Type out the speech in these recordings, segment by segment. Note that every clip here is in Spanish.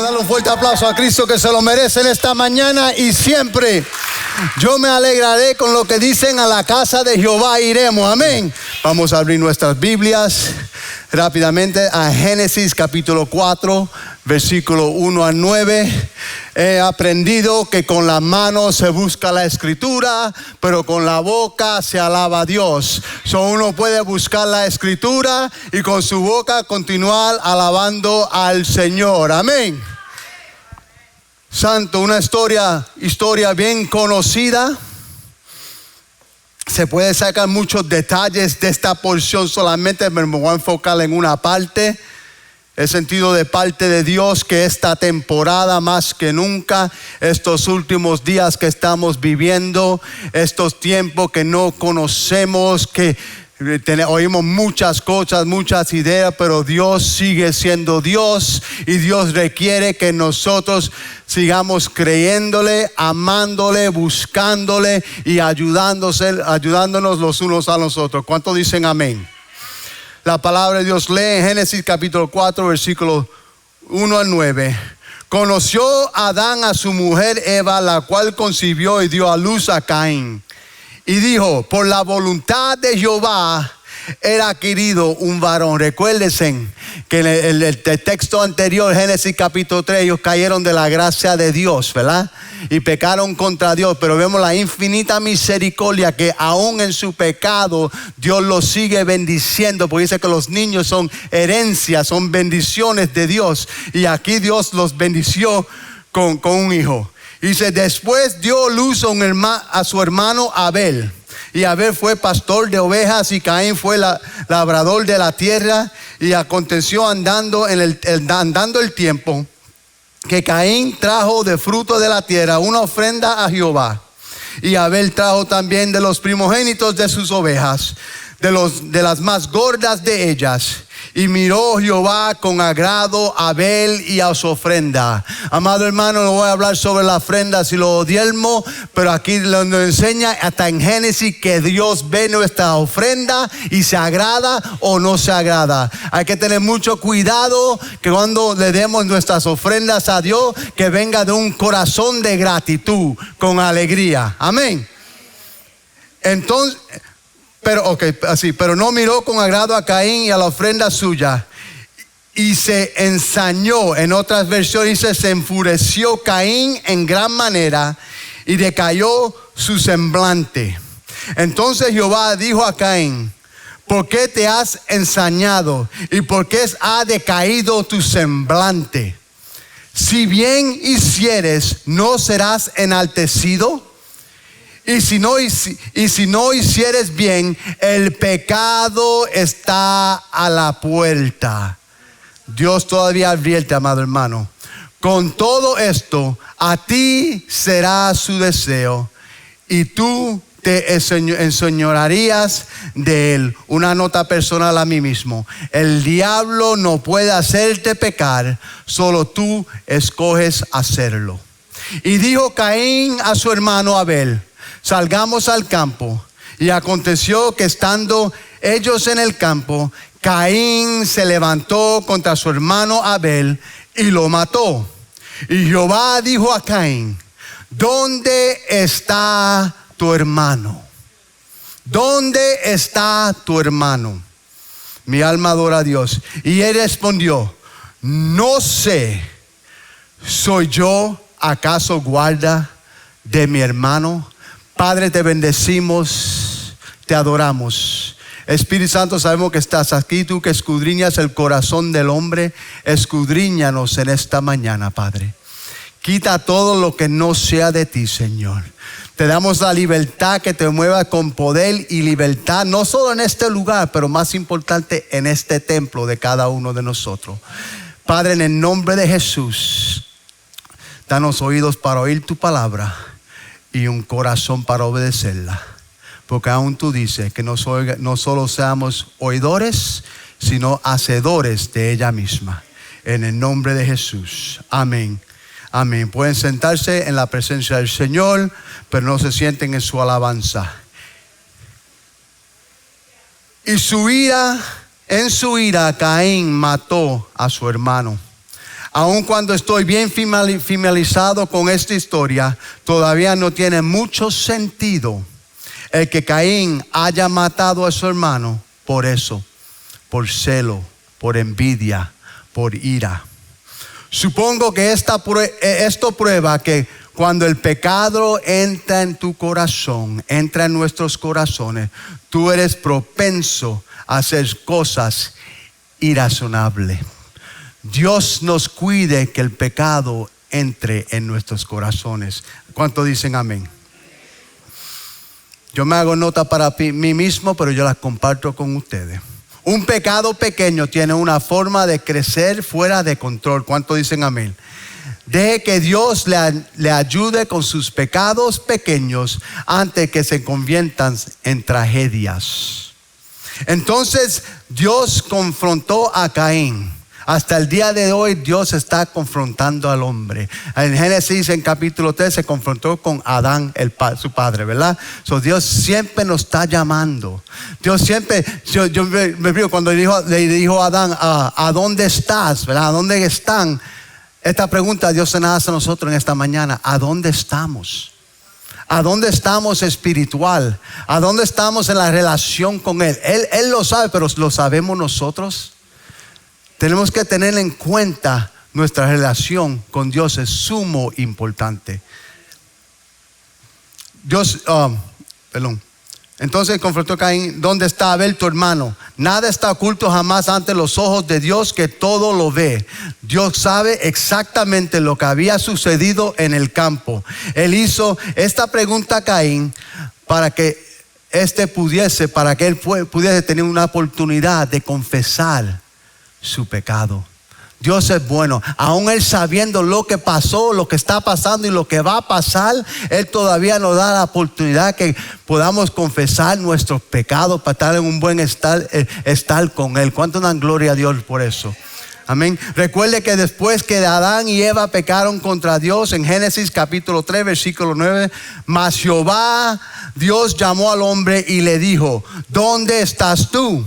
darle un fuerte aplauso a Cristo, que se lo merece en esta mañana y siempre. Yo me alegraré con lo que dicen: a la casa de Jehová iremos. Amén. Vamos a abrir nuestras Biblias rápidamente a Génesis capítulo 4, versículo 1 al 9. He aprendido que con las manos se busca la escritura, pero con la boca se alaba a Dios. Uno puede buscar la escritura y con su boca continuar alabando al Señor. Amén. Santo, una historia bien conocida. Se puede sacar muchos detalles de esta porción, solamente me voy a enfocar en una parte. El sentido de parte de Dios, que esta temporada más que nunca, estos últimos días que estamos viviendo, estos tiempos que no conocemos, que oímos muchas cosas, muchas ideas, pero Dios sigue siendo Dios y Dios requiere que nosotros sigamos creyéndole, amándole, buscándole y ayudándonos los unos a los otros. ¿Cuántos dicen amén? La palabra de Dios lee en Génesis capítulo 4, versículos 1 al 9. Conoció Adán a su mujer Eva, la cual concibió y dio a luz a Caín. Y dijo: por la voluntad de Jehová era adquirido un varón. Recuérdense que en el texto anterior, Génesis capítulo 3, ellos cayeron de la gracia de Dios, ¿verdad? Y pecaron contra Dios, pero vemos la infinita misericordia que aún en su pecado Dios los sigue bendiciendo, porque dice que los niños son herencias, son bendiciones de Dios, y aquí Dios los bendició con un hijo. Dice: después dio luz a su hermano Abel, y Abel fue pastor de ovejas y Caín fue labrador de la tierra. Y aconteció andando el tiempo, que Caín trajo de fruto de la tierra una ofrenda a Jehová, y Abel trajo también de los primogénitos de sus ovejas, de las más gordas de ellas. Y miró Jehová con agrado a Abel y a su ofrenda. Amado hermano, no voy a hablar sobre la ofrenda si lo diezmo, pero aquí nos enseña hasta en Génesis que Dios ve nuestra ofrenda y se agrada o no se agrada. Hay que tener mucho cuidado que cuando le demos nuestras ofrendas a Dios, que venga de un corazón de gratitud, con alegría. Amén. Entonces, pero no miró con agrado a Caín y a la ofrenda suya, y se ensañó. En otras versiones dice: se enfureció Caín en gran manera y decayó su semblante. Entonces Jehová dijo a Caín: ¿por qué te has ensañado y por qué ha decaído tu semblante? Si bien hicieres, ¿no serás enaltecido? Y si no hicieres bien, el pecado está a la puerta. Dios todavía advierte, amado hermano: con todo esto, a ti será su deseo, y tú te enseñorearías de él. Una nota personal a mí mismo: el diablo no puede hacerte pecar, solo tú escoges hacerlo. Y dijo Caín a su hermano Abel: salgamos al campo. Y aconteció que estando ellos en el campo, Caín se levantó contra su hermano Abel y lo mató. Y Jehová dijo a Caín: ¿dónde está tu hermano? ¿Dónde está tu hermano? Mi alma adora a Dios. Y él respondió: no sé, ¿soy yo acaso guarda de mi hermano? Padre, te bendecimos, te adoramos. Espíritu Santo, sabemos que estás aquí, tú que escudriñas el corazón del hombre. Escudriñanos en esta mañana, Padre. Quita todo lo que no sea de ti, Señor. Te damos la libertad, que te mueva con poder y libertad, no solo en este lugar, pero más importante en este templo de cada uno de nosotros. Padre, en el nombre de Jesús, danos oídos para oír tu palabra y un corazón para obedecerla, porque aún tú dices que no solo seamos oidores, sino hacedores de ella misma. En el nombre de Jesús, amén. Amén. Pueden sentarse en la presencia del Señor, pero no se sienten en su alabanza. Y en su ira Caín mató a su hermano. Aun cuando estoy bien familiarizado con esta historia, todavía no tiene mucho sentido el que Caín haya matado a su hermano por eso, por celo, por envidia, por ira. Supongo que esto prueba que cuando el pecado entra en tu corazón, entra en nuestros corazones, tú eres propenso a hacer cosas irrazonables. Dios nos cuide que el pecado entre en nuestros corazones. ¿Cuántos dicen amén? Yo me hago nota para mí mismo, pero yo las comparto con ustedes. Un pecado pequeño tiene una forma de crecer fuera de control. ¿Cuántos dicen amén? Deje que Dios le ayude con sus pecados pequeños antes que se conviertan en tragedias. Entonces Dios confrontó a Caín. Hasta el día de hoy Dios está confrontando al hombre. En Génesis en capítulo 3 se confrontó con Adán, su padre, ¿verdad? Dios siempre nos está llamando. Dios siempre, yo me río cuando le dijo a Adán, ¿a dónde estás? ¿Verdad? ¿A dónde están? Esta pregunta Dios se la hace a nosotros en esta mañana. ¿A dónde estamos? ¿A dónde estamos espiritual? ¿A dónde estamos en la relación con Él? Él lo sabe, pero ¿lo sabemos nosotros? Tenemos que tener en cuenta nuestra relación con Dios es sumo importante. Entonces confrontó a Caín, ¿dónde está Abel tu hermano? Nada está oculto jamás ante los ojos de Dios, que todo lo ve. Dios sabe exactamente lo que había sucedido en el campo. Él hizo esta pregunta a Caín para que él pudiese tener una oportunidad de confesar su pecado. Dios es bueno. Aún Él sabiendo lo que pasó, lo que está pasando y lo que va a pasar, Él todavía nos da la oportunidad que podamos confesar nuestros pecados para estar en un buen estar con Él. ¿Cuánto dan gloria a Dios por eso? Amén. Recuerde que después que Adán y Eva pecaron contra Dios, en Génesis capítulo 3 versículo 9, mas Jehová Dios llamó al hombre y le dijo, ¿dónde estás tú?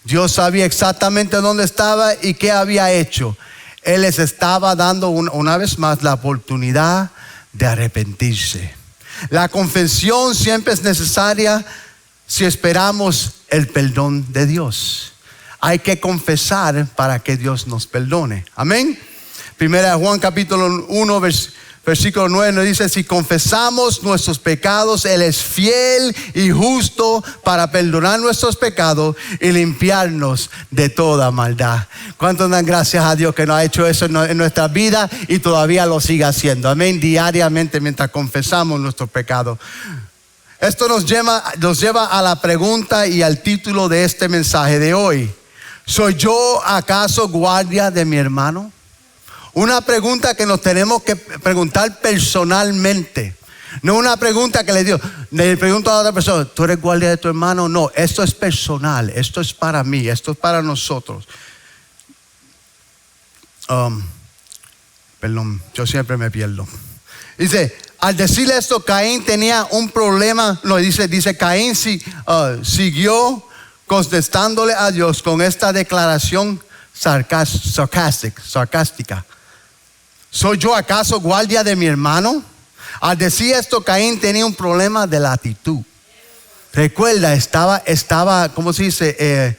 Dios sabía exactamente dónde estaba y qué había hecho. Él les estaba dando una vez más la oportunidad de arrepentirse. La confesión siempre es necesaria si esperamos el perdón de Dios. Hay que confesar para que Dios nos perdone. Amén. Primera de Juan capítulo 1 versículo 9 nos dice, si confesamos nuestros pecados, Él es fiel y justo para perdonar nuestros pecados y limpiarnos de toda maldad. ¿Cuántos dan gracias a Dios que nos ha hecho eso en nuestra vida y todavía lo sigue haciendo? Amén, diariamente mientras confesamos nuestros pecados. Esto nos lleva a la pregunta y al título de este mensaje de hoy. ¿Soy yo acaso guardia de mi hermano? Una pregunta que nos tenemos que preguntar personalmente. No una pregunta que le pregunto a la otra persona, ¿tú eres guardia de tu hermano? No, esto es personal, esto es para mí, esto es para nosotros. Perdón, yo siempre me pierdo. Dice, al decirle esto, Caín tenía un problema. No, dice Caín siguió contestándole a Dios con esta declaración sarcástica. ¿Soy yo acaso guardia de mi hermano? Al decir esto, Caín tenía un problema de la actitud. Recuerda, estaba, ¿cómo se dice?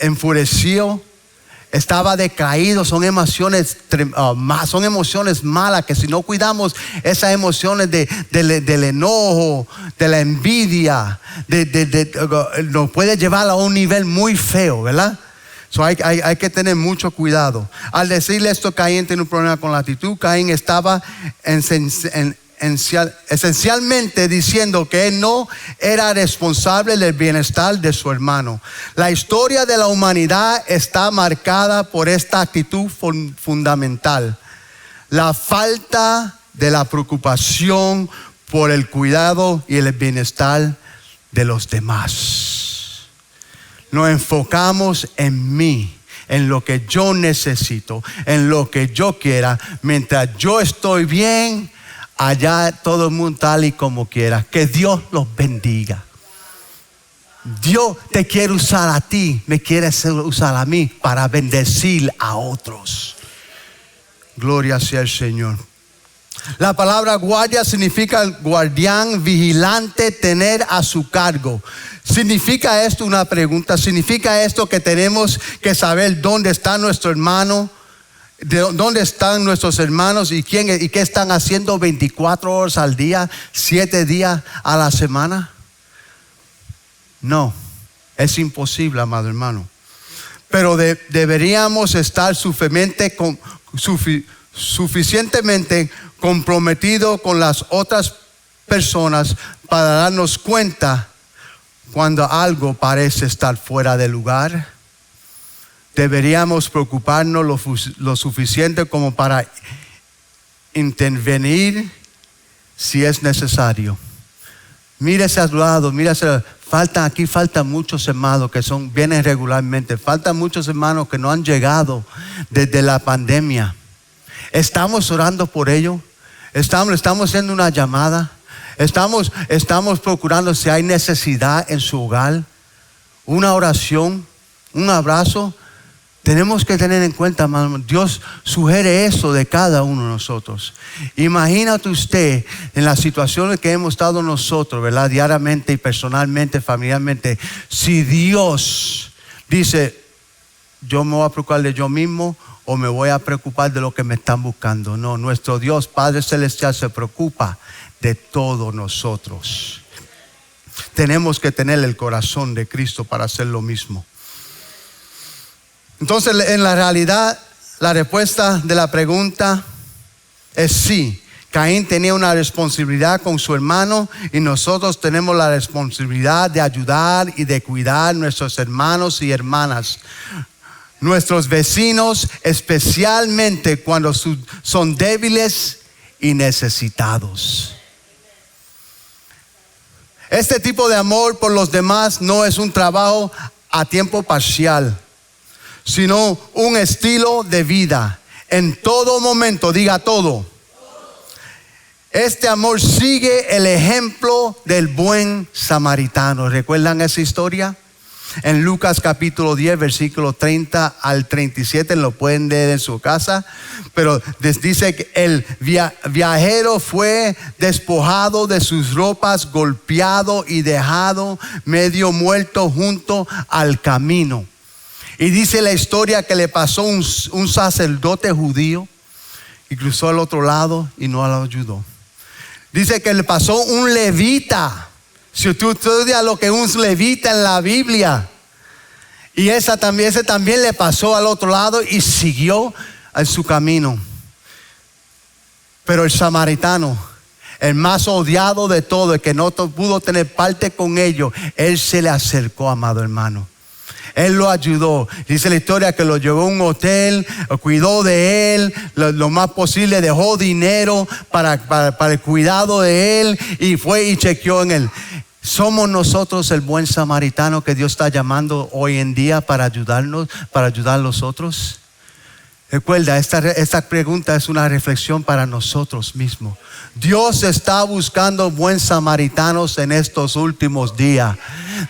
Enfurecido, estaba decaído. Son emociones malas que si no cuidamos esas emociones del enojo, de la envidia, nos puede llevar a un nivel muy feo, ¿verdad? Hay que tener mucho cuidado. Al decirle esto, Caín tiene un problema con la actitud. Caín estaba esencialmente diciendo que él no era responsable del bienestar de su hermano. La historia de la humanidad está marcada por esta actitud fundamental. La falta de la preocupación por el cuidado y el bienestar de los demás. Nos enfocamos en mí, en lo que yo necesito, en lo que yo quiera. Mientras yo estoy bien, allá todo el mundo tal y como quiera. Que Dios los bendiga. Dios te quiere usar a ti, me quiere usar a mí para bendecir a otros. Gloria sea el Señor. La palabra guardia significa guardián, vigilante, tener a su cargo. ¿Significa esto una pregunta? ¿Significa esto que tenemos que saber dónde está nuestro hermano? ¿Dónde están nuestros hermanos y qué están haciendo 24 horas al día, 7 días a la semana? No, es imposible, amado hermano. Pero deberíamos estar suficientemente comprometidos con las otras personas para darnos cuenta cuando algo parece estar fuera de lugar. Deberíamos preocuparnos lo suficiente como para intervenir si es necesario. Mírese a su lado, mírese. Faltan muchos hermanos que vienen regularmente. Faltan muchos hermanos que no han llegado desde la pandemia. Estamos orando por ellos. Estamos haciendo una llamada. Estamos procurando si hay necesidad en su hogar. Una oración, un abrazo. Tenemos que tener en cuenta, hermano, Dios sugiere eso de cada uno de nosotros. Imagínate usted en las situaciones que hemos estado nosotros, ¿verdad? Diariamente y personalmente, familiarmente. Si Dios dice, yo me voy a preocupar de yo mismo o me voy a preocupar de lo que me están buscando. No, nuestro Dios, Padre Celestial, se preocupa de todos nosotros. Tenemos que tener el corazón de Cristo para hacer lo mismo. Entonces, en la realidad, la respuesta de la pregunta es sí. Caín tenía una responsabilidad con su hermano y nosotros tenemos la responsabilidad de ayudar y de cuidar a nuestros hermanos y hermanas. Nuestros vecinos, especialmente cuando son débiles y necesitados. Este tipo de amor por los demás no es un trabajo a tiempo parcial, sino un estilo de vida. En todo momento, diga todo. Este amor sigue el ejemplo del buen samaritano. ¿Recuerdan esa historia? En Lucas capítulo 10, versículo 30 al 37, lo pueden leer en su casa. Pero dice que el viajero fue despojado de sus ropas, golpeado y dejado medio muerto junto al camino. Y dice la historia que le pasó un sacerdote judío y cruzó al otro lado y no lo ayudó. Dice que le pasó un levita. Si tú estudias lo que es un levita en la Biblia, y ese también le pasó al otro lado y siguió en su camino. Pero el samaritano, el más odiado de todos, el que no pudo tener parte con ellos, él se le acercó, amado hermano. Él lo ayudó. Dice la historia que lo llevó a un hotel, cuidó de él lo más posible, dejó dinero para el cuidado de él y fue y chequeó en él. ¿Somos nosotros el buen samaritano que Dios está llamando hoy en día para ayudarnos, para ayudar a los otros? Recuerda, esta pregunta es una reflexión para nosotros mismos. Dios está buscando buen samaritanos en estos últimos días.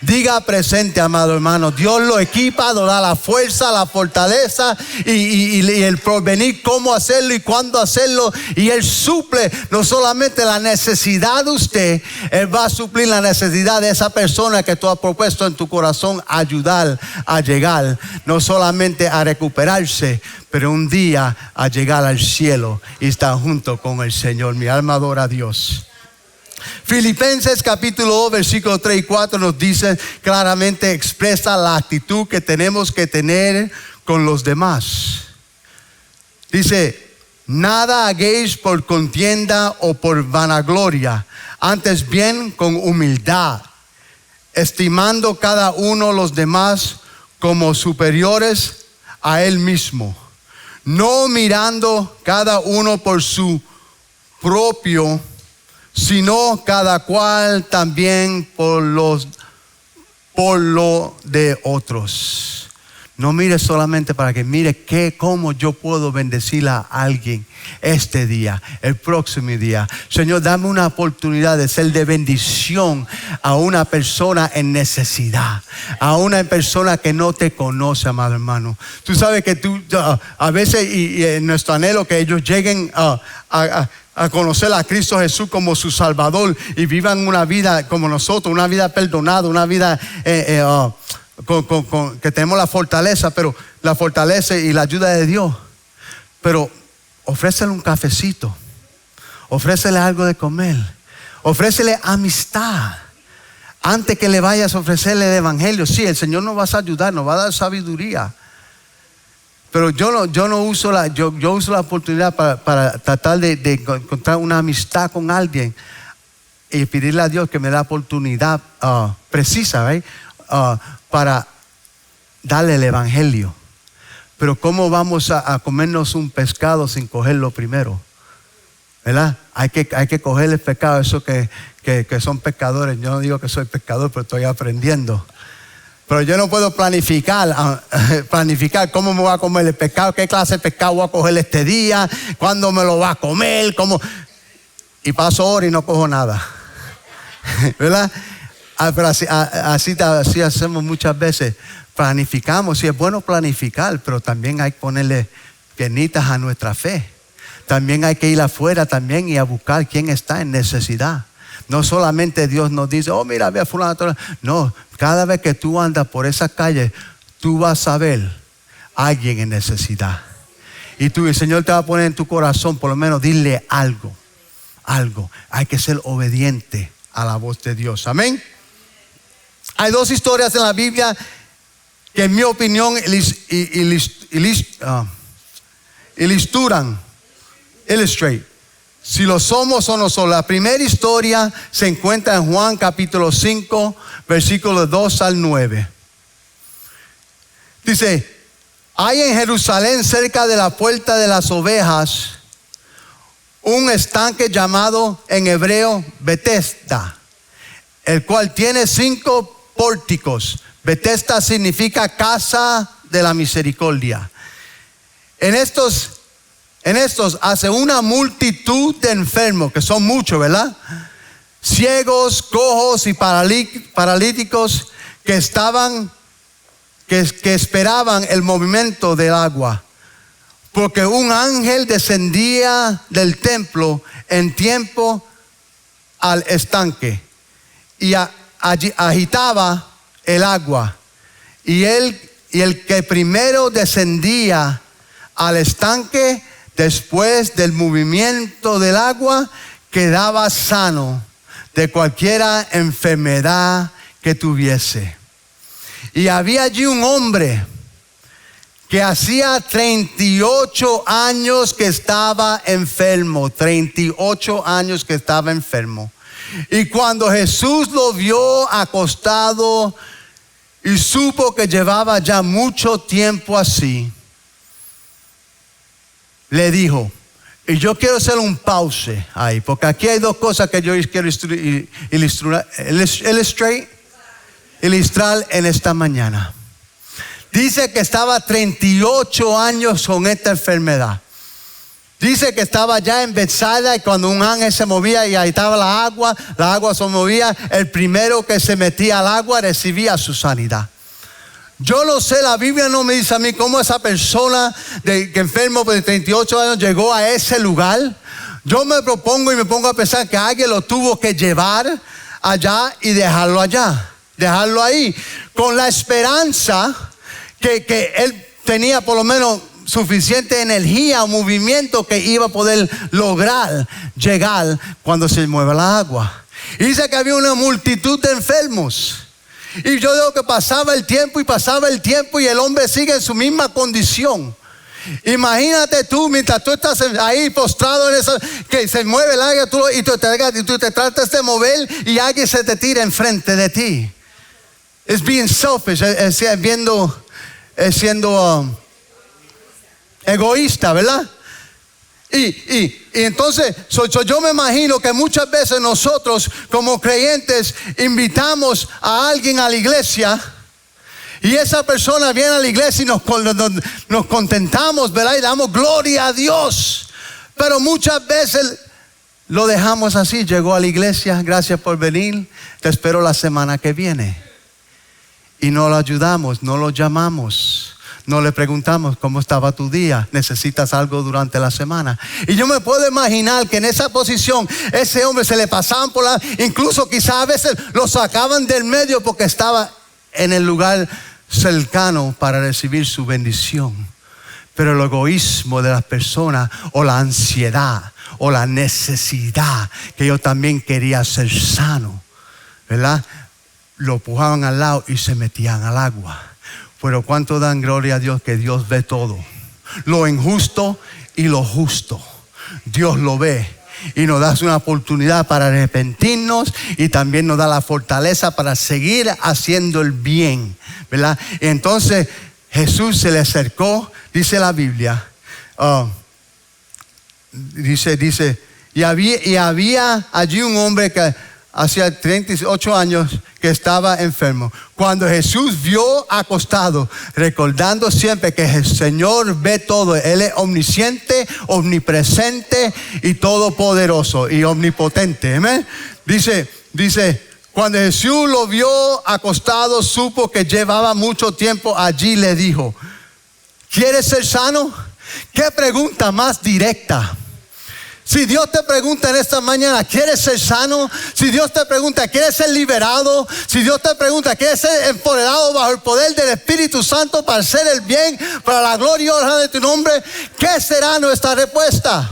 Diga presente, amado hermano. Dios lo equipa, nos da la fuerza, la fortaleza y el porvenir, cómo hacerlo y cuándo hacerlo. Y Él suple no solamente la necesidad de usted, Él va a suplir la necesidad de esa persona que tú has propuesto en tu corazón ayudar a llegar, no solamente a recuperarse, pero un día a llegar al cielo y estar junto con el Señor. Mi alma adora a Dios. Filipenses capítulo 2 versículos 3 y 4 nos dice claramente, expresa la actitud que tenemos que tener con los demás. Dice, nada hagáis por contienda o por vanagloria, antes bien con humildad, estimando cada uno los demás como superiores a él mismo, no mirando cada uno por su propio, sino cada cual también por lo de otros. No mire solamente para que mire cómo yo puedo bendecir a alguien este día, el próximo día. Señor, dame una oportunidad de ser de bendición a una persona en necesidad, a una persona que no te conoce, amado hermano. Tú sabes que a veces y nuestro anhelo que ellos lleguen a conocer a Cristo Jesús como su Salvador y vivan una vida como nosotros, una vida perdonada, una vida que tenemos la fortaleza y la ayuda de Dios. Pero ofrécele un cafecito, ofrécele algo de comer, ofrécele amistad. Antes que le vayas a ofrecerle el evangelio, sí, el Señor nos va a ayudar, nos va a dar sabiduría. Pero yo uso la oportunidad para tratar de encontrar una amistad con alguien y pedirle a Dios que me dé la oportunidad precisa, ¿right? Para darle el evangelio. Pero ¿cómo vamos a comernos un pescado sin cogerlo primero? ¿Verdad? Hay que coger el pescado, eso que son pescadores. Yo no digo que soy pescador, pero estoy aprendiendo. Pero yo no puedo planificar cómo me voy a comer el pescado, qué clase de pescado voy a coger este día, cuándo me lo voy a comer, cómo. Y paso horas y no cojo nada. ¿Verdad? Pero así hacemos muchas veces. Planificamos, sí es bueno planificar, pero también hay que ponerle piernitas a nuestra fe. También hay que ir afuera también y a buscar quién está en necesidad. No solamente Dios nos dice, oh mira, ve a fulano. No, cada vez que tú andas por esa calle, tú vas a ver a alguien en necesidad. Y el Señor te va a poner en tu corazón, por lo menos dile algo. Hay que ser obediente a la voz de Dios. Amén. Hay dos historias en la Biblia que en mi opinión illustrate si lo somos o no somos. La primera historia se encuentra en Juan capítulo 5, versículos 2 al 9. Dice, hay en Jerusalén cerca de la puerta de las ovejas un estanque llamado en hebreo Betesda, el cual tiene 5 pórticos. Betesda significa casa de la misericordia. En estos hace una multitud de enfermos, que son muchos, ¿verdad? Ciegos, cojos y paralíticos que esperaban el movimiento del agua. Porque un ángel descendía del templo en tiempo al estanque y agitaba el agua. Y el que primero descendía al estanque después del movimiento del agua quedaba sano de cualquier enfermedad que tuviese. Y había allí un hombre que hacía 38 años que estaba enfermo. 38 años que estaba enfermo. Y cuando Jesús lo vio acostado y supo que llevaba ya mucho tiempo así, le dijo, y yo quiero hacer un pause ahí, porque aquí hay dos cosas que yo quiero ilustrar en esta mañana. Dice que estaba 38 años con esta enfermedad. Dice que estaba ya en Bethsaida y cuando un ángel se movía y agitaba la agua se movía. El primero que se metía al agua recibía su sanidad. Yo no sé, la Biblia no me dice a mí cómo esa persona que enfermo de 38 años llegó a ese lugar. Yo me propongo y me pongo a pensar que alguien lo tuvo que llevar allá y dejarlo allá. Dejarlo ahí. Con la esperanza que él tenía por lo menos suficiente energía o movimiento que iba a poder lograr llegar cuando se mueva la agua. Y dice que había una multitud de enfermos. Y yo digo que pasaba el tiempo y el hombre sigue en su misma condición. Imagínate tú, mientras tú estás ahí postrado en esa, que se mueve el agua y tú te tratas de mover y alguien se te tira enfrente de ti. Es being selfish, es siendo egoísta, ¿verdad? Y entonces yo me imagino que muchas veces nosotros como creyentes invitamos a alguien a la iglesia Y esa persona viene a la iglesia y nos contentamos, ¿verdad? Y damos gloria a Dios. Pero muchas veces lo dejamos así. Llegó a la iglesia, gracias por venir, te espero la semana que viene. Y no lo ayudamos, no lo llamamos. No le preguntamos cómo estaba tu día, necesitas algo durante la semana. Y yo me puedo imaginar que en esa posición ese hombre se le pasaban por la, incluso quizás a veces lo sacaban del medio porque estaba en el lugar cercano para recibir su bendición. Pero el egoísmo de las personas, o la ansiedad, o la necesidad, que yo también quería ser sano, ¿verdad? Lo empujaban al lado y se metían al agua. Pero cuánto dan gloria a Dios que Dios ve todo, lo injusto y lo justo. Dios lo ve y nos da una oportunidad para arrepentirnos y también nos da la fortaleza para seguir haciendo el bien, ¿verdad? Y entonces Jesús se le acercó, dice la Biblia, dice, y había allí un hombre que hacía 38 años que estaba enfermo. Cuando Jesús vio acostado, recordando siempre que el Señor ve todo, Él es omnisciente, omnipresente y todopoderoso y omnipotente. ¿Amén? Dice, cuando Jesús lo vio acostado, supo que llevaba mucho tiempo allí, le dijo, ¿quieres ser sano? ¿Qué pregunta más directa? Si Dios te pregunta en esta mañana, ¿quieres ser sano? Si Dios te pregunta, ¿quieres ser liberado? Si Dios te pregunta, ¿quieres ser empoderado bajo el poder del Espíritu Santo para hacer el bien, para la gloria y honra de tu nombre? ¿Qué será nuestra respuesta?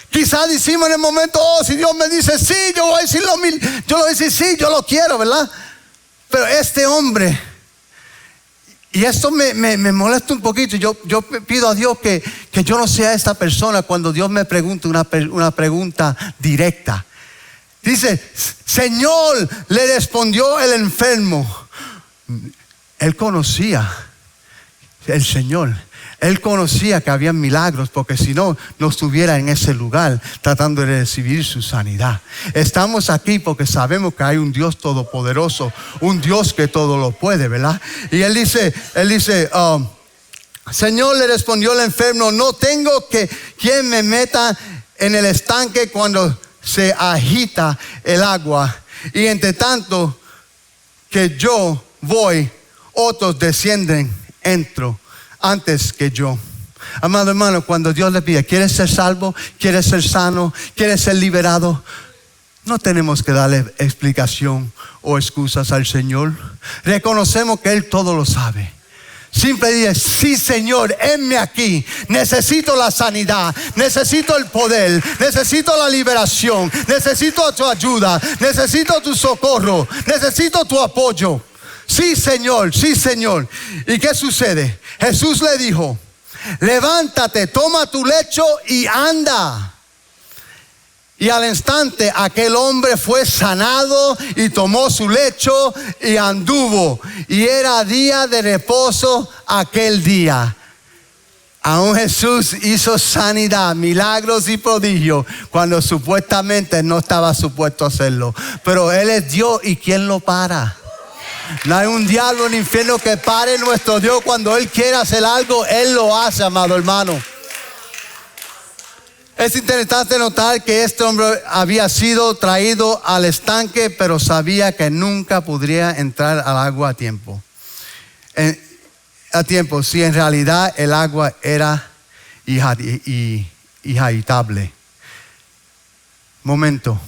Quizás decimos en el momento, si Dios me dice sí, yo voy a decir sí, yo lo quiero, ¿verdad? Pero este hombre, y esto me molesta un poquito. Yo pido a Dios que yo no sea esta persona cuando Dios me pregunte una pregunta directa. Dice, Señor, le respondió el enfermo. Él conocía el Señor. Él conocía que había milagros, porque si no, no estuviera en ese lugar tratando de recibir su sanidad. Estamos aquí porque sabemos que hay un Dios todopoderoso, un Dios que todo lo puede, ¿verdad? Y él dice, Señor, le respondió el enfermo, no tengo quien me meta en el estanque cuando se agita el agua. Y entre tanto que yo voy, otros descienden, entro antes que yo. Amado hermano, cuando Dios le pide, ¿quieres ser salvo? ¿Quieres ser sano? ¿Quieres ser liberado? No tenemos que darle explicación o excusas al Señor. Reconocemos que Él todo lo sabe. Simple dice, sí Señor, henme aquí. Necesito la sanidad, necesito el poder, necesito la liberación, necesito tu ayuda, necesito tu socorro, necesito tu apoyo. Sí Señor, sí Señor. ¿Y qué sucede? Jesús le dijo, levántate, toma tu lecho y anda. Y al instante aquel hombre fue sanado y tomó su lecho y anduvo. Y era día de reposo aquel día. Aún Jesús hizo sanidad, milagros y prodigios cuando supuestamente no estaba supuesto hacerlo. Pero Él es Dios, ¿y quién lo para? No hay un diablo en el infierno que pare nuestro Dios. Cuando Él quiere hacer algo, Él lo hace, amado hermano. Es interesante notar que este hombre había sido traído al estanque, pero sabía que nunca podría entrar al agua a tiempo. Si en realidad el agua era inhabitable. Momento,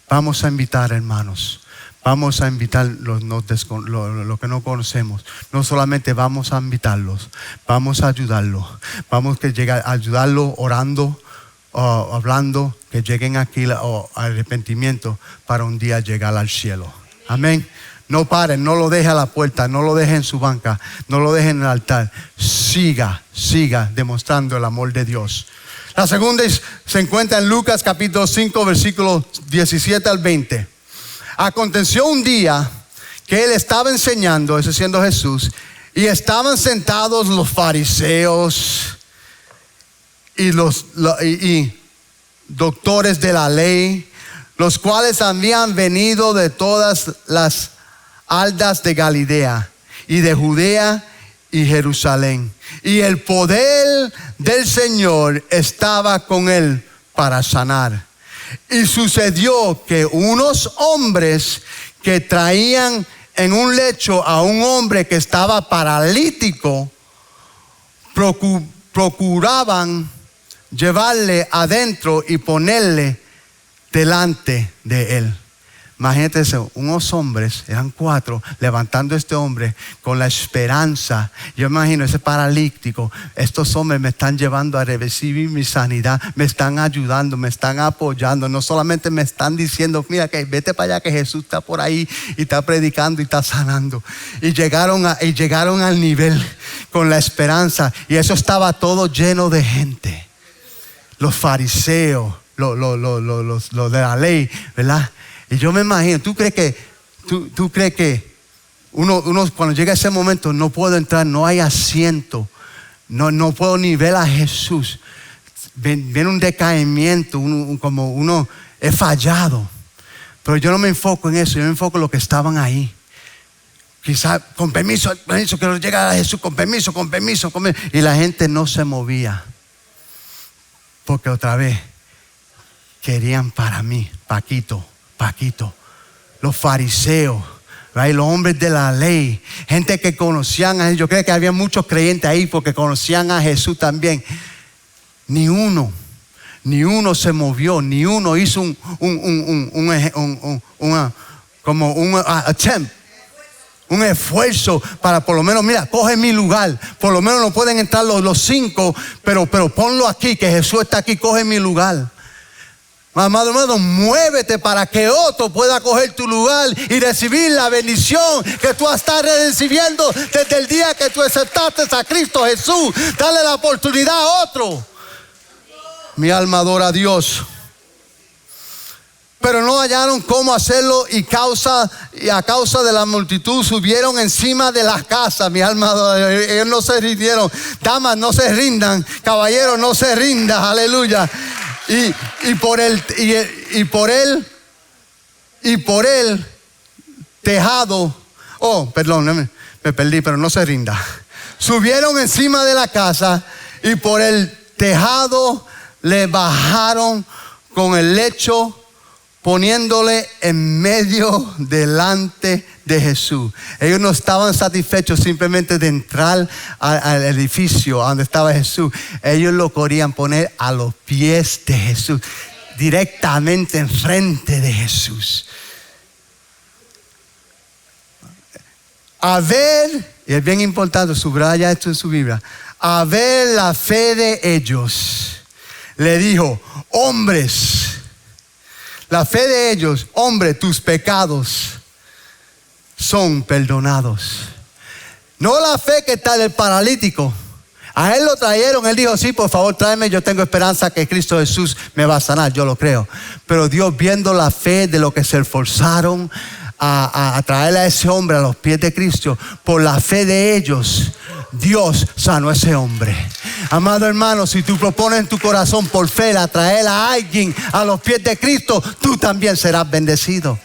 vamos a invitar, hermanos. Vamos a invitar lo que no conocemos. No solamente vamos a invitarlos, vamos a ayudarlos. Vamos a llegar a ayudarlos orando, hablando, que lleguen aquí al arrepentimiento para un día llegar al cielo. Amén. No paren, no lo deje a la puerta, no lo deje en su banca, no lo deje en el altar. Siga demostrando el amor de Dios. La segunda se encuentra en Lucas capítulo 5, versículos 17 al 20. Aconteció un día que Él estaba enseñando, ese siendo Jesús, y estaban sentados los fariseos y los doctores de la ley, los cuales habían venido de todas las aldeas de Galilea, y de Judea y Jerusalén. Y el poder del Señor estaba con él para sanar. Y sucedió que unos hombres que traían en un lecho a un hombre que estaba paralítico, procuraban llevarle adentro y ponerle delante de él. Imagínate eso, unos hombres, eran 4, levantando a este hombre con la esperanza. Yo imagino ese paralítico, estos hombres me están llevando a recibir mi sanidad, me están ayudando, me están apoyando. No solamente me están diciendo, mira que vete para allá que Jesús está por ahí y está predicando y está sanando. Y llegaron al nivel con la esperanza, y eso estaba todo lleno de gente. Los fariseos, los de la ley, ¿verdad? Y yo me imagino, ¿tú crees que uno cuando llega ese momento no puedo entrar, no hay asiento, no puedo ni ver a Jesús? Viene un decaimiento, como uno es fallado. Pero yo no me enfoco en eso, yo me enfoco en los que estaban ahí. Quizás con permiso, que no llega a Jesús, con permiso. Y la gente no se movía. Porque otra vez querían para mí, Paquito. Los fariseos, ¿right? Los hombres de la ley, gente que conocían a Jesús. Yo creo que había muchos creyentes ahí porque conocían a Jesús también. Ni uno se movió, ni uno hizo un esfuerzo para por lo menos, mira, coge mi lugar. Por lo menos no pueden entrar los 5, pero ponlo aquí, que Jesús está aquí, coge mi lugar. Amado hermano, muévete para que otro pueda coger tu lugar y recibir la bendición que tú estás recibiendo desde el día que tú aceptaste a Cristo Jesús. Dale la oportunidad a otro. Mi alma adora a Dios. Pero no hallaron cómo hacerlo y a causa de la multitud subieron encima de las casas. Mi alma adora, ellos no se rindieron. Damas, no se rindan. Caballeros, no se rindan. Aleluya. Y por el tejado, perdón, me perdí, pero no se rinda. Subieron encima de la casa y por el tejado le bajaron con el lecho, poniéndole en medio delante de Jesús. Ellos no estaban satisfechos simplemente de entrar al edificio donde estaba Jesús. Ellos lo querían poner a los pies de Jesús, directamente enfrente de Jesús. A ver, y es bien importante, subraya esto en su Biblia, a ver la fe de ellos. Le dijo, hombres, la fe de ellos, hombre, tus pecados son perdonados. No la fe que está del paralítico. A él lo trajeron, él dijo, sí, por favor, tráeme, yo tengo esperanza que Cristo Jesús me va a sanar, yo lo creo. Pero Dios, viendo la fe de lo que se esforzaron a traer a ese hombre a los pies de Cristo, por la fe de ellos, Dios sanó a ese hombre. Amado hermano, si tú propones en tu corazón por fe a traer a alguien a los pies de Cristo, tú también serás bendecido.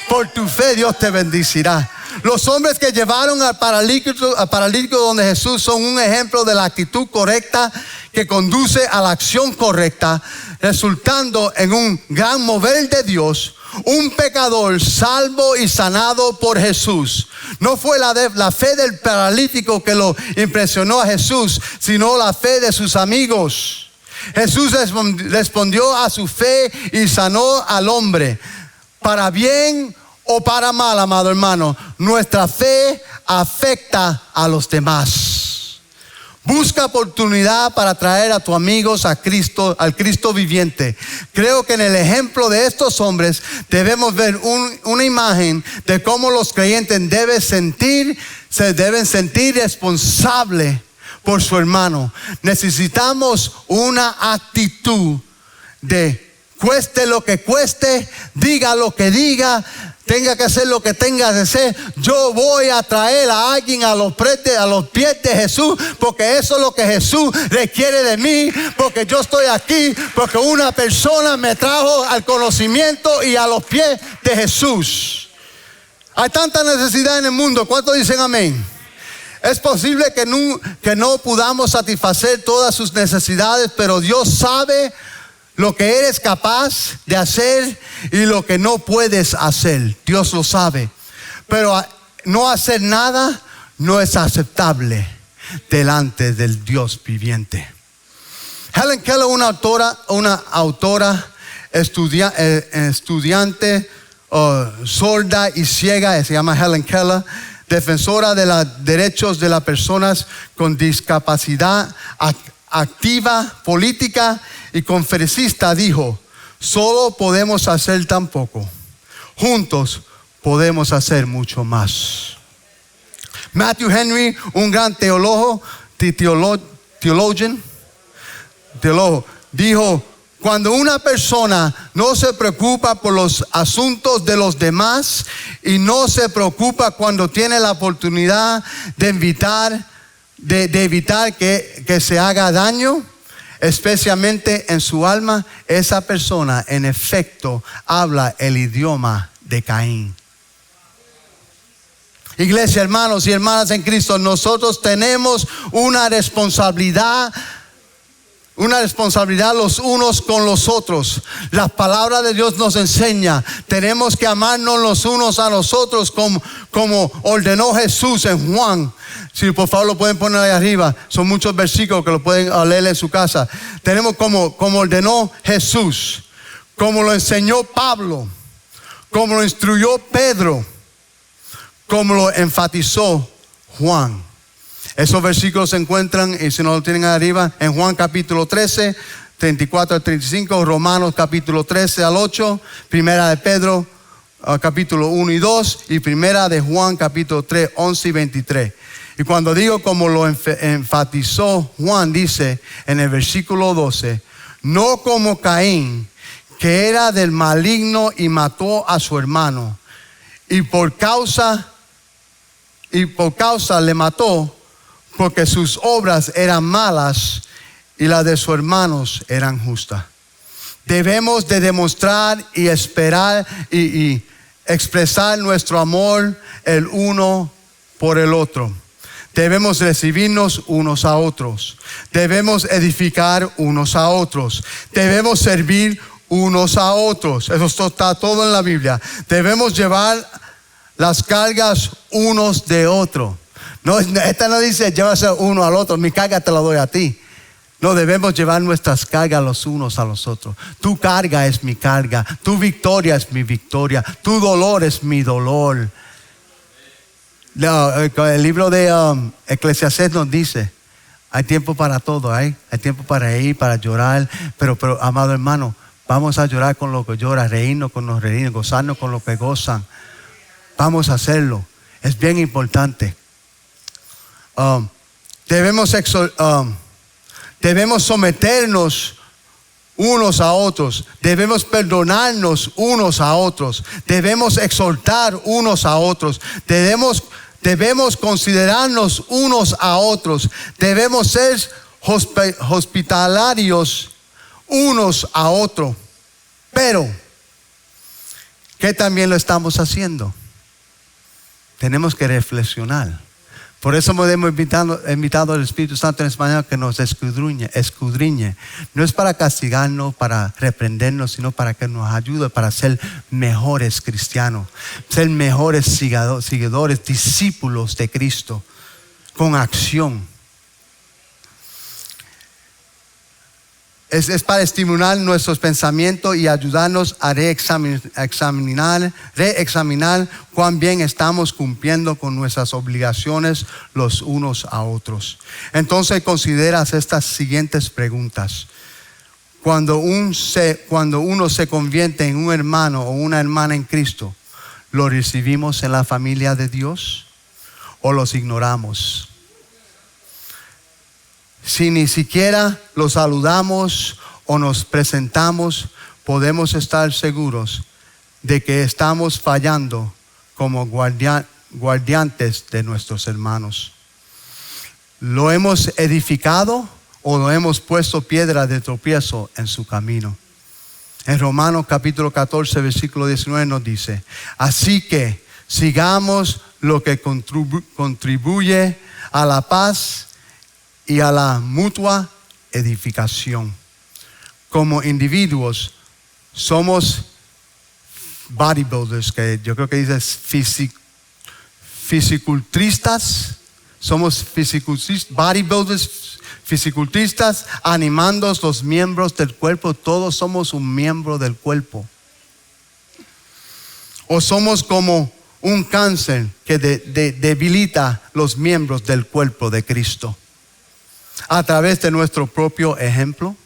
Por tu fe Dios te bendecirá. Los hombres que llevaron al paralítico donde Jesús son un ejemplo de la actitud correcta que conduce a la acción correcta, resultando en un gran mover de Dios. Un pecador salvo y sanado por Jesús. No fue la fe del paralítico que lo impresionó a Jesús, sino la fe de sus amigos. Jesús respondió a su fe y sanó al hombre. Para bien o para mal, amado hermano, nuestra fe afecta a los demás. Busca oportunidad para traer a tus amigos a Cristo, al Cristo viviente. Creo que en el ejemplo de estos hombres debemos ver una imagen de cómo los creyentes se deben sentir responsables por su hermano. Necesitamos una actitud de cueste lo que cueste, diga lo que diga, tenga que hacer lo que tenga que hacer. Yo voy a traer a alguien a los pies de Jesús, porque eso es lo que Jesús requiere de mí, porque yo estoy aquí, porque una persona me trajo al conocimiento y a los pies de Jesús. Hay tanta necesidad en el mundo. ¿Cuántos dicen amén? Es posible que no podamos satisfacer todas sus necesidades, pero Dios sabe lo que eres capaz de hacer y lo que no puedes hacer. Dios lo sabe. Pero no hacer nada no es aceptable delante del Dios viviente. Helen Keller, una autora estudiante sorda y ciega, se llama Helen Keller, defensora de los derechos de las personas con discapacidad, activa, política y conferencista, dijo: solo podemos hacer tan poco, juntos podemos hacer mucho más. Matthew Henry, un gran teólogo, dijo: cuando una persona no se preocupa por los asuntos de los demás y no se preocupa cuando tiene la oportunidad de evitar que se haga daño, especialmente en su alma, esa persona en efecto habla el idioma de Caín. Iglesia, hermanos y hermanas en Cristo, nosotros tenemos una responsabilidad los unos con los otros. La palabra de Dios nos enseña, tenemos que amarnos los unos a los otros como ordenó Jesús en Juan. Si por favor lo pueden poner ahí arriba, son muchos versículos que lo pueden leer en su casa. Tenemos como ordenó Jesús, como lo enseñó Pablo, como lo instruyó Pedro, como lo enfatizó Juan. Esos versículos se encuentran, y si no lo tienen arriba, en Juan capítulo 13, 34 al 35, Romanos capítulo 13 al 8, Primera de Pedro capítulo 1 y 2, y Primera de Juan capítulo 3, 11 y 23. Y cuando digo como lo enfatizó Juan, dice en el versículo 12: no como Caín, que era del maligno y mató a su hermano, y por causa le mató, porque sus obras eran malas y las de sus hermanos eran justas. Debemos de demostrar y esperar y expresar nuestro amor el uno por el otro. Debemos recibirnos unos a otros. Debemos edificar unos a otros. Debemos servir unos a otros. Eso está todo en la Biblia. Debemos llevar las cargas unos de otros. No, esta no dice llévase uno al otro, mi carga te la doy a ti. No, debemos llevar nuestras cargas los unos a los otros. Tu carga es mi carga, tu victoria es mi victoria, tu dolor es mi dolor. El libro de Eclesiastés nos dice: hay tiempo para todo, hay tiempo para reír, para llorar, pero amado hermano, vamos a llorar con lo que llora, reírnos con los reír, gozarnos con lo que gozan. Vamos a hacerlo, es bien importante. Debemos someternos unos a otros, debemos perdonarnos unos a otros, debemos exhortar unos a otros, debemos considerarnos unos a otros, debemos ser hospitalarios unos a otros. Pero ¿qué también lo estamos haciendo? Tenemos que reflexionar. Por eso hemos invitado al Espíritu Santo en español que nos escudriñe. No es para castigarnos, para reprendernos, sino para que nos ayude para ser mejores cristianos, ser mejores seguidores, discípulos de Cristo, con acción. Es para estimular nuestros pensamientos y ayudarnos a reexaminar cuán bien estamos cumpliendo con nuestras obligaciones los unos a otros. Entonces consideras estas siguientes preguntas. Cuando uno se convierte en un hermano o una hermana en Cristo, ¿lo recibimos en la familia de Dios o los ignoramos? Si ni siquiera los saludamos o nos presentamos, podemos estar seguros de que estamos fallando como guardiantes de nuestros hermanos. ¿Lo hemos edificado o lo hemos puesto piedra de tropiezo en su camino? En Romanos capítulo 14, versículo 19 nos dice: así que Sigamos lo que contribuye a la paz y a la mutua edificación. Como individuos somos bodybuilders, que yo creo que dice fisiculturistas. Somos bodybuilders, fisiculturistas, animando los miembros del cuerpo. Todos somos un miembro del cuerpo. O somos como un cáncer que debilita los miembros del cuerpo de Cristo. A través de nuestro propio ejemplo,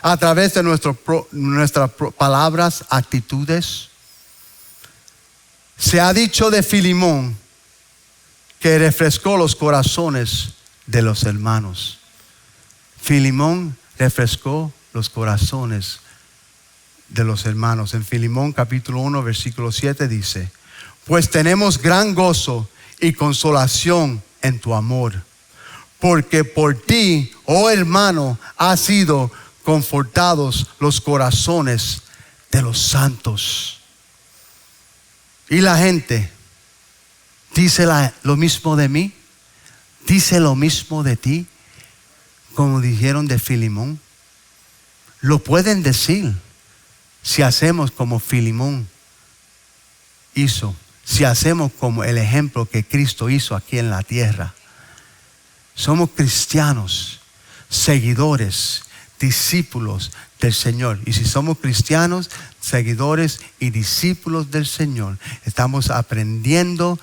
a través de nuestras palabras, actitudes. Se ha dicho de Filemón que refrescó los corazones de los hermanos. Filemón refrescó los corazones de los hermanos. En Filemón capítulo 1 versículo 7 dice: pues tenemos gran gozo y consolación en tu amor, porque por ti, oh hermano, ha sido confortados los corazones de los santos. Y la gente dice lo mismo de mí, dice lo mismo de ti, como dijeron de Filemón. Lo pueden decir si hacemos como Filemón hizo, si hacemos como el ejemplo que Cristo hizo aquí en la tierra. Somos cristianos, seguidores, discípulos del Señor. Y si somos cristianos, seguidores y discípulos del Señor, estamos aprendiendo,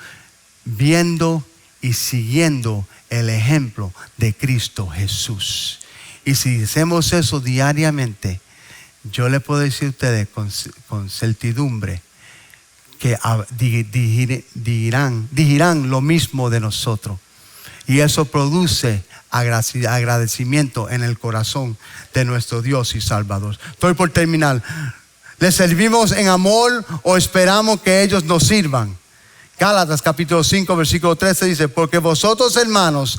viendo y siguiendo el ejemplo de Cristo Jesús. Y si hacemos eso diariamente, yo le puedo decir a ustedes con certidumbre que dirán lo mismo de nosotros. Y eso produce agradecimiento en el corazón de nuestro Dios y Salvador. Estoy por terminar. ¿Les servimos en amor o esperamos que ellos nos sirvan? Gálatas capítulo 5 versículo 13 dice: porque vosotros, hermanos,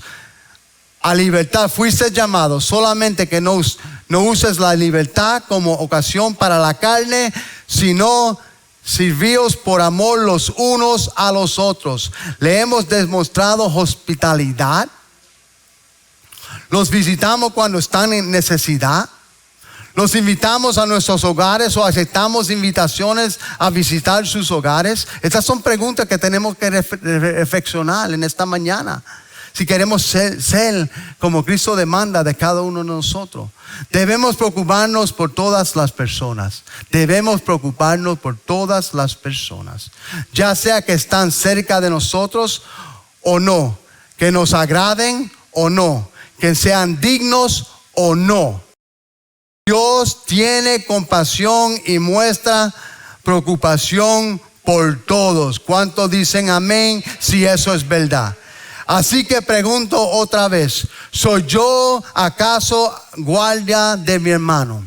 a libertad fuisteis llamados, solamente que no uses la libertad como ocasión para la carne, sino sirvíos por amor los unos a los otros. Le hemos demostrado hospitalidad. Los visitamos cuando están en necesidad. Los invitamos a nuestros hogares o aceptamos invitaciones a visitar sus hogares. Estas son preguntas que tenemos que reflexionar en esta mañana. Si queremos ser como Cristo demanda de cada uno de nosotros. Debemos preocuparnos por todas las personas. Debemos preocuparnos por todas las personas. Ya sea que están cerca de nosotros o no. Que nos agraden o no. Que sean dignos o no. Dios tiene compasión y muestra preocupación por todos. ¿Cuántos dicen amén si eso es verdad? Así que pregunto otra vez: ¿soy yo acaso guardia de mi hermano?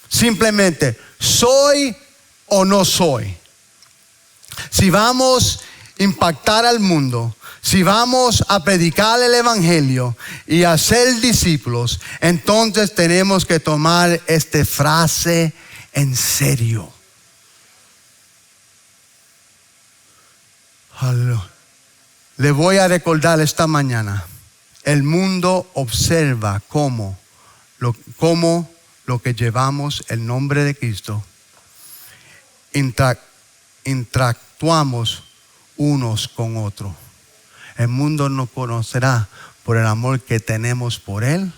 Simplemente, ¿soy o no soy? Si vamos a impactar al mundo, si vamos a predicar el evangelio y a ser discípulos, entonces tenemos que tomar esta frase en serio. Aleluya. Le voy a recordar esta mañana: el mundo observa cómo lo que llevamos el nombre de Cristo interactuamos unos con otros. El mundo nos conocerá por el amor que tenemos por Él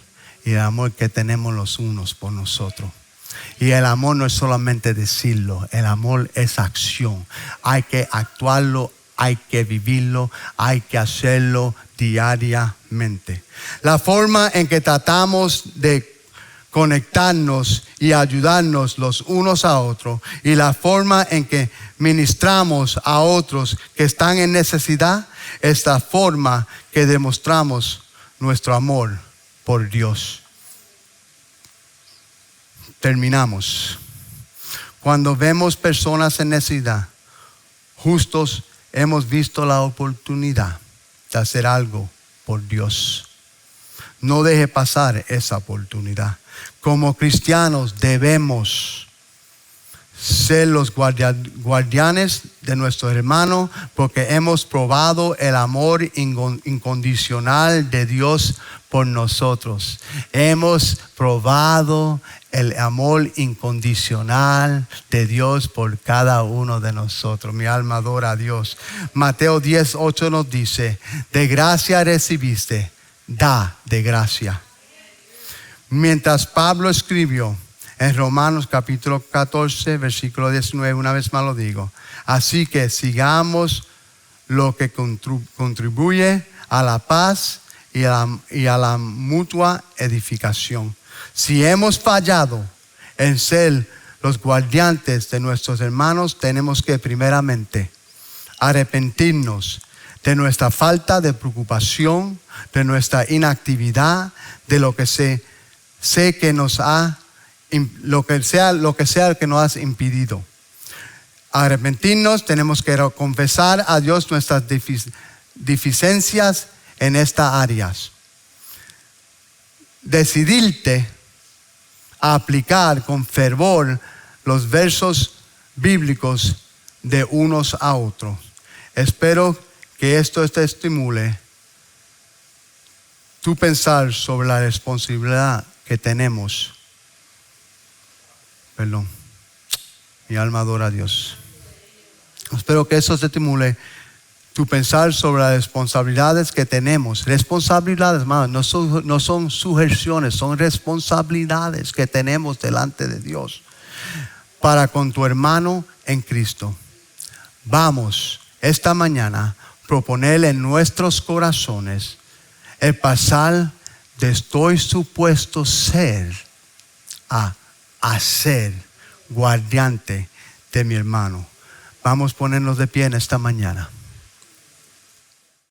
y el amor que tenemos los unos por nosotros. Y el amor no es solamente decirlo, el amor es acción. Hay que actuarlo, hay que vivirlo, hay que hacerlo diariamente. La forma en que tratamos de conectarnos y ayudarnos los unos a otros, y la forma en que ministramos a otros que están en necesidad, es la forma que demostramos nuestro amor por Dios. Terminamos. Cuando vemos personas en necesidad, justos, hemos visto la oportunidad de hacer algo por Dios. No deje pasar esa oportunidad. Como cristianos debemos ser los guardianes de nuestro hermano, porque hemos probado el amor incondicional de Dios por nosotros. Hemos probado el amor incondicional de Dios por cada uno de nosotros. Mi alma adora a Dios. Mateo 10:8 nos dice: de gracia recibiste, da de gracia. Mientras Pablo escribió en Romanos capítulo 14, versículo 19, una vez más lo digo: así que sigamos lo que contribuye a la paz y a la mutua edificación. Si hemos fallado en ser los guardianes de nuestros hermanos, tenemos que primeramente arrepentirnos de nuestra falta de preocupación, de nuestra inactividad, de lo que sé que nos ha, lo que sea que nos ha impedido. Arrepentirnos, tenemos que confesar a Dios nuestras deficiencias en estas áreas. Decidirte a aplicar con fervor los versos bíblicos de unos a otros. Espero que esto te estimule tu pensar sobre la responsabilidad que tenemos. Mi alma adora a Dios. Espero que eso te estimule tu pensar sobre las responsabilidades que tenemos. Responsabilidades, hermanos, no son sugestiones, son responsabilidades que tenemos delante de Dios para con tu hermano en Cristo. Vamos esta mañana a proponer en nuestros corazones el pasar de estoy supuesto ser a ser guardiante de mi hermano. Vamos a ponernos de pie en esta mañana.